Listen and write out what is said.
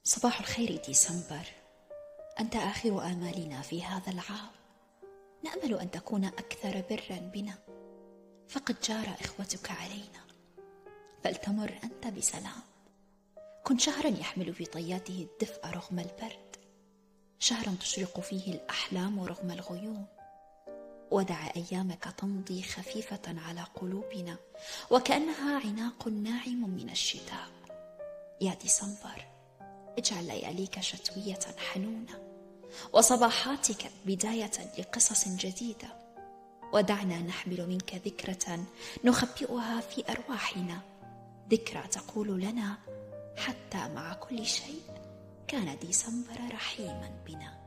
صباح الخير ديسمبر، أنت آخر آمالنا في هذا العام. نأمل أن تكون أكثر برا بنا، فقد جار إخوتك علينا، فلتمر أنت بسلام. كن شهرا يحمل في طياته الدفء رغم البرد، شهرا تشرق فيه الأحلام رغم الغيوم. ودع أيامك تمضي خفيفة على قلوبنا وكأنها عناق ناعم من الشتاء. يا ديسمبر، اجعل لياليك شتوية حنونة وصباحاتك بداية لقصص جديدة، ودعنا نحمل منك ذكرى نخبئها في أرواحنا، ذكرى تقول لنا حتى مع كل شيء كان ديسمبر رحيما بنا.